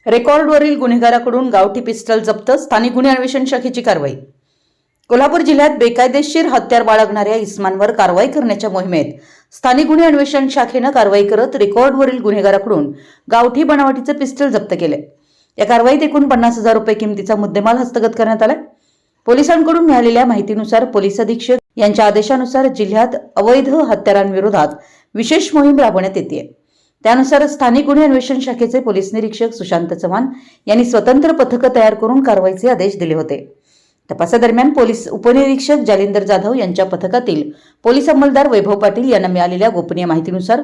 रेकॉर्डवरील गुन्हेगाराकडून गावठी पिस्टल जप्त, स्थानिक गुन्हे अन्वेषण शाखेची कारवाई। कोल्हापूर जिल्ह्यात बेकायदेशीर हत्यार बाळगणाऱ्या इस्मांवर कारवाई करण्याच्या मोहिमेत स्थानिक गुन्हे अन्वेषण शाखेने कारवाई करत रेकॉर्डवरील गुन्हेगाराकडून गावठी बनावटीचे पिस्टल जप्त केले। या कारवाईत एकूण 50,000 रुपये किमतीचा मुद्देमाल हस्तगत करण्यात आला। पोलिसांकडून मिळालेल्या माहितीनुसार पोलीस अधीक्षक यांच्या आदेशानुसार जिल्ह्यात अवैध हत्यारांविरोधात विशेष मोहीम राबवण्यात येते। त्यानुसार स्थानिक गुन्हे अन्वेषण शाखेचे पोलीस निरीक्षक सुशांत चव्हाण यांनी स्वतंत्र पथक तयार करून कारवाईचे आदेश दिले होते। तपासादरम्यान पोलीस उपनिरीक्षक जालिंदर जाधव यांच्या पथकातील पोलीस अंमलदार वैभव पाटील यांना मिळालेल्या गोपनीय माहितीनुसार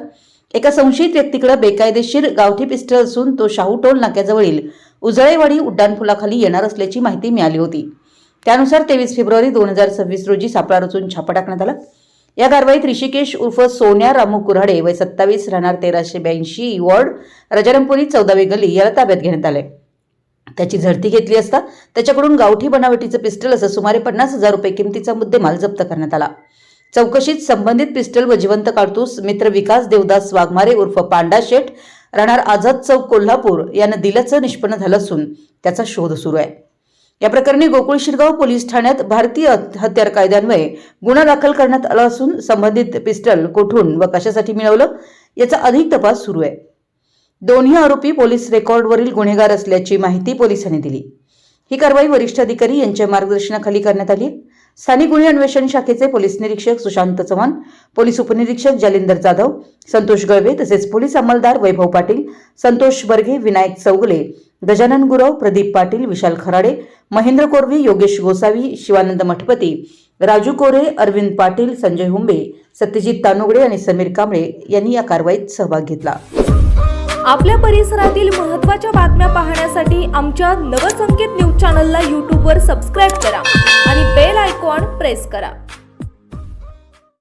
एका संशयित व्यक्तीकडे बेकायदेशीर गावठी पिस्टल असून तो शाहू टोल नाक्याजवळील उजळेवाडी उड्डाणपुलाखाली येणार असल्याची माहिती मिळाली होती। त्यानुसार 23 फेब्रुवारी 2026 रोजी सापळा रचून छापा टाकण्यात आला। या कारवाईत ऋषिकेश उर्फ सोन्या रामू कुऱ्हाडे वय 27 राहणार 1382 वॉर्ड राजारामपुरी 14वी गल्ली याला ताब्यात घेण्यात आले। त्याची झडती घेतली असता त्याच्याकडून गावठी बनावटीचे पिस्टल असं सुमारे 50,000 रुपये किमतीचा मुद्देमाल जप्त करण्यात आला। चौकशीत संबंधित पिस्टल व जिवंत काडतूस मित्र विकास देवदास वाघमारे उर्फ पांडा शेठ राहणार आझाद चौक कोल्हापूर यानं दिल्याचं निष्पन्न झालं असून त्याचा शोध सुरू आहे। या प्रकरणी गोकुळ शिरगाव पोलीस ठाण्यात भारतीय हत्यार कायद्यान्वये गुन्हा दाखल करण्यात आला असून संबंधित पिस्टल कुठून व कशासाठी मिळवलं याचा अधिक तपास सुरू आहे। दोन्ही आरोपी पोलीस रेकॉर्डवरील गुन्हेगार असल्याची माहिती पोलिसांनी दिली। ही कारवाई वरिष्ठ अधिकारी यांच्या मार्गदर्शनाखाली करण्यात आली। स्थानिक गुन्हे अन्वेषण शाखेचे पोलीस निरीक्षक सुशांत चव्हाण, पोलीस उपनिरीक्षक जालिंदर जाधव, संतोष गळवे तसेच पोलीस अंमलदार वैभव पाटील, संतोष बर्गे, विनायक चौगले, गजानन गुरव, प्रदीप पाटील, विशाल खराडे, महेंद्र कोरवी, योगेश गोसावी, शिवानंद मठपती, राजू कोरे, अरविंद पाटील, संजय हुंबे, सत्यजित तानुगडे आणि समीर कांबळे यांनी या कारवाईत सहभाग घेतला। आपल्या परिसरातील महत्त्वाच्या बातम्या पाहण्यासाठी आमच्या नवसंकेत न्यूज चॅनलला यूट्यूबवर सबस्क्राइब करा आणि बेल आयकॉन प्रेस करा।